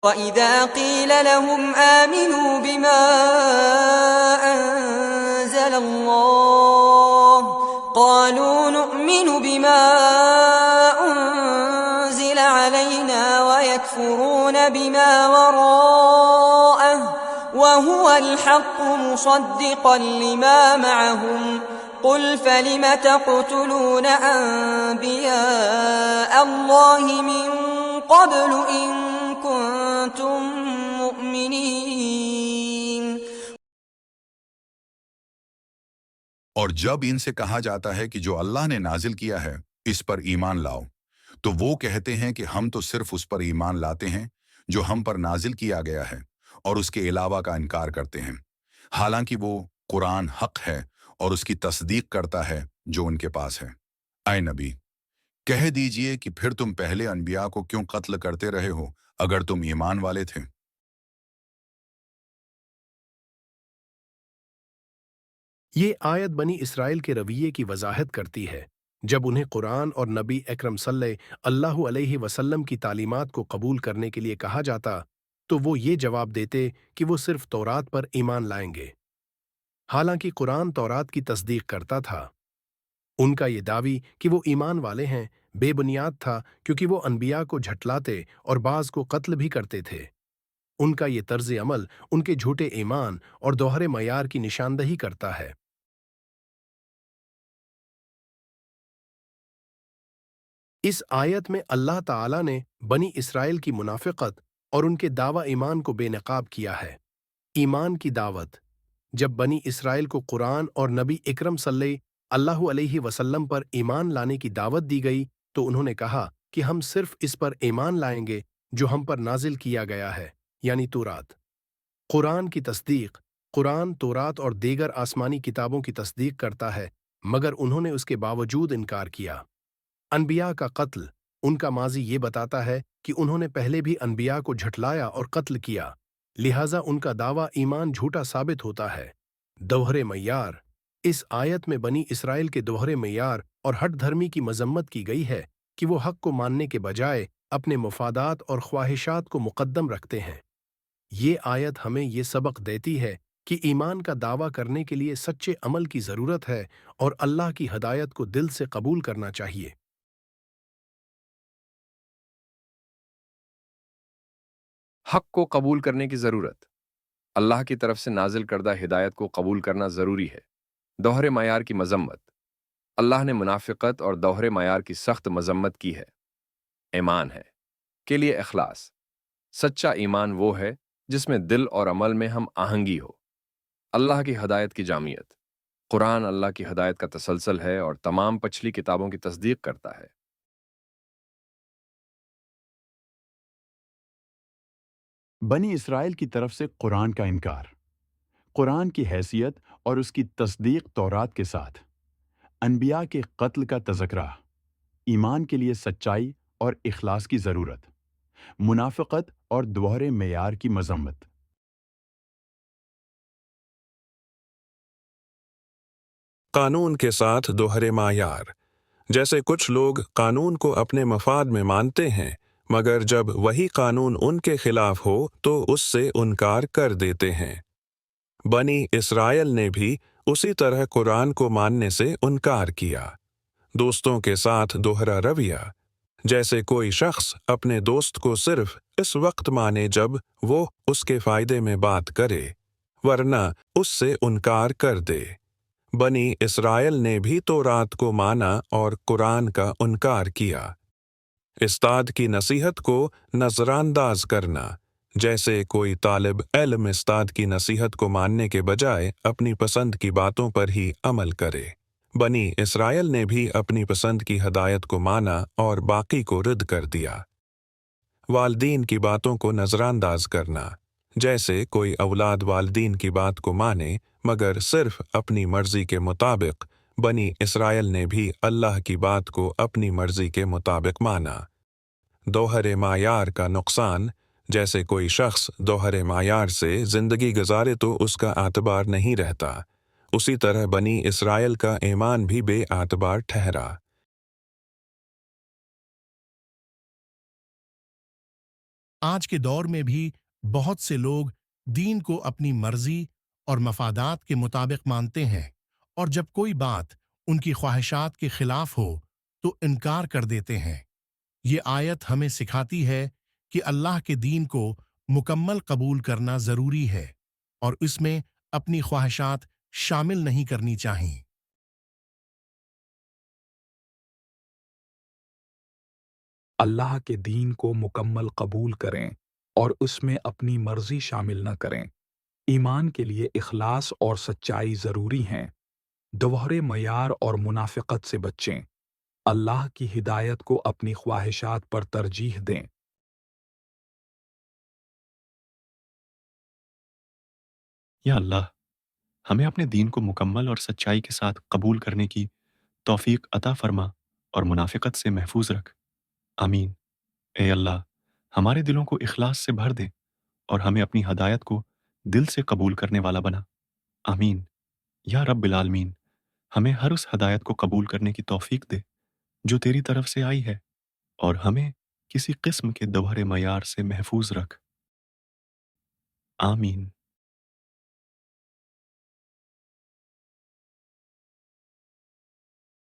وَإِذَا قِيلَ لَهُمْ آمِنُوا بِمَا أَنزَلَ اللَّهُ قَالُوا نُؤْمِنُ بِمَا أُنزِلَ عَلَيْنَا وَيَكْفُرُونَ بِمَا وَرَاءَهُ وَهُوَ الْحَقُّ مُصَدِّقًا لِمَا مَعَهُمْ قُلْ فَلِمَ تَقْتُلُونَ أَنبِيَاءَ اللَّهِ مِن قَبْلُ إِن كنتم مؤمنین۔ اور جب ان سے کہا جاتا ہے کہ جو اللہ نے نازل کیا ہے اس پر ایمان لاؤ، تو وہ کہتے ہیں کہ ہم تو صرف اس پر ایمان لاتے ہیں جو ہم پر نازل کیا گیا ہے، اور اس کے علاوہ کا انکار کرتے ہیں، حالانکہ وہ قرآن حق ہے اور اس کی تصدیق کرتا ہے جو ان کے پاس ہے۔ اے نبی، کہہ دیجئے کہ پھر تم پہلے انبیاء کو کیوں قتل کرتے رہے ہو اگر تم ایمان والے تھے؟ یہ آیت بنی اسرائیل کے رویے کی وضاحت کرتی ہے۔ جب انہیں قرآن اور نبی اکرم صلی اللہ علیہ وسلم کی تعلیمات کو قبول کرنے کے لیے کہا جاتا تو وہ یہ جواب دیتے کہ وہ صرف تورات پر ایمان لائیں گے، حالانکہ قرآن تورات کی تصدیق کرتا تھا۔ ان کا یہ دعوی کہ وہ ایمان والے ہیں بے بنیاد تھا، کیونکہ وہ انبیاء کو جھٹلاتے اور بعض کو قتل بھی کرتے تھے۔ ان کا یہ طرز عمل ان کے جھوٹے ایمان اور دوہرے معیار کی نشاندہی کرتا ہے۔ اس آیت میں اللہ تعالیٰ نے بنی اسرائیل کی منافقت اور ان کے دعوی ایمان کو بے نقاب کیا ہے۔ ایمان کی دعوت: جب بنی اسرائیل کو قرآن اور نبی اکرم صلی اللہ علیہ وسلم پر ایمان لانے کی دعوت دی گئی تو انہوں نے کہا کہ ہم صرف اس پر ایمان لائیں گے جو ہم پر نازل کیا گیا ہے، یعنی تورات۔ قرآن کی تصدیق: قرآن تورات اور دیگر آسمانی کتابوں کی تصدیق کرتا ہے، مگر انہوں نے اس کے باوجود انکار کیا۔ انبیاء کا قتل: ان کا ماضی یہ بتاتا ہے کہ انہوں نے پہلے بھی انبیاء کو جھٹلایا اور قتل کیا، لہٰذا ان کا دعویٰ ایمان جھوٹا ثابت ہوتا ہے۔ دوہرے معیار: اس آیت میں بنی اسرائیل کے دوہرے معیار اور ہٹ دھرمی کی مذمت کی گئی ہے کہ وہ حق کو ماننے کے بجائے اپنے مفادات اور خواہشات کو مقدم رکھتے ہیں۔ یہ آیت ہمیں یہ سبق دیتی ہے کہ ایمان کا دعویٰ کرنے کے لیے سچے عمل کی ضرورت ہے اور اللہ کی ہدایت کو دل سے قبول کرنا چاہیے۔ حق کو قبول کرنے کی ضرورت: اللہ کی طرف سے نازل کردہ ہدایت کو قبول کرنا ضروری ہے۔ دوہرے معیار کی مذمت: اللہ نے منافقت اور دوہرے معیار کی سخت مذمت کی ہے۔ ایمان ہے کے لیے اخلاص: سچا ایمان وہ ہے جس میں دل اور عمل میں ہم آہنگی ہو۔ اللہ کی ہدایت کی جامعیت: قرآن اللہ کی ہدایت کا تسلسل ہے اور تمام پچھلی کتابوں کی تصدیق کرتا ہے۔ بنی اسرائیل کی طرف سے قرآن کا انکار: قرآن کی حیثیت اور اس کی تصدیق تورات کے ساتھ، انبیاء کے قتل کا تذکرہ، ایمان کے لیے سچائی اور اخلاص کی ضرورت، منافقت اور دوہرے معیار کی مذمت۔ قانون کے ساتھ دوہرے معیار: جیسے کچھ لوگ قانون کو اپنے مفاد میں مانتے ہیں، مگر جب وہی قانون ان کے خلاف ہو تو اس سے انکار کر دیتے ہیں۔ بنی اسرائیل نے بھی اسی طرح قرآن کو ماننے سے انکار کیا۔ دوستوں کے ساتھ دوہرا رویہ: جیسے کوئی شخص اپنے دوست کو صرف اس وقت مانے جب وہ اس کے فائدے میں بات کرے، ورنہ اس سے انکار کر دے۔ بنی اسرائیل نے بھی تورات کو مانا اور قرآن کا انکار کیا۔ استاد کی نصیحت کو نظر انداز کرنا: جیسے کوئی طالب علم استاد کی نصیحت کو ماننے کے بجائے اپنی پسند کی باتوں پر ہی عمل کرے۔ بنی اسرائیل نے بھی اپنی پسند کی ہدایت کو مانا اور باقی کو رد کر دیا۔ والدین کی باتوں کو نظر انداز کرنا: جیسے کوئی اولاد والدین کی بات کو مانے مگر صرف اپنی مرضی کے مطابق، بنی اسرائیل نے بھی اللہ کی بات کو اپنی مرضی کے مطابق مانا۔ دوہرے معیار کا نقصان: جیسے کوئی شخص دوہرے معیار سے زندگی گزارے تو اس کا اعتبار نہیں رہتا، اسی طرح بنی اسرائیل کا ایمان بھی بے اعتبار ٹھہرا۔ آج کے دور میں بھی بہت سے لوگ دین کو اپنی مرضی اور مفادات کے مطابق مانتے ہیں، اور جب کوئی بات ان کی خواہشات کے خلاف ہو تو انکار کر دیتے ہیں۔ یہ آیت ہمیں سکھاتی ہے کہ اللہ کے دین کو مکمل قبول کرنا ضروری ہے، اور اس میں اپنی خواہشات شامل نہیں کرنی چاہیے۔ اللہ کے دین کو مکمل قبول کریں اور اس میں اپنی مرضی شامل نہ کریں۔ ایمان کے لیے اخلاص اور سچائی ضروری ہیں۔ دوہرے معیار اور منافقت سے بچیں۔ اللہ کی ہدایت کو اپنی خواہشات پر ترجیح دیں۔ یا اللہ، ہمیں اپنے دین کو مکمل اور سچائی کے ساتھ قبول کرنے کی توفیق عطا فرما اور منافقت سے محفوظ رکھ۔ آمین۔ اے اللہ، ہمارے دلوں کو اخلاص سے بھر دے اور ہمیں اپنی ہدایت کو دل سے قبول کرنے والا بنا۔ آمین۔ یا رب العالمین، ہمیں ہر اس ہدایت کو قبول کرنے کی توفیق دے جو تیری طرف سے آئی ہے، اور ہمیں کسی قسم کے دوہرے معیار سے محفوظ رکھ۔ آمین۔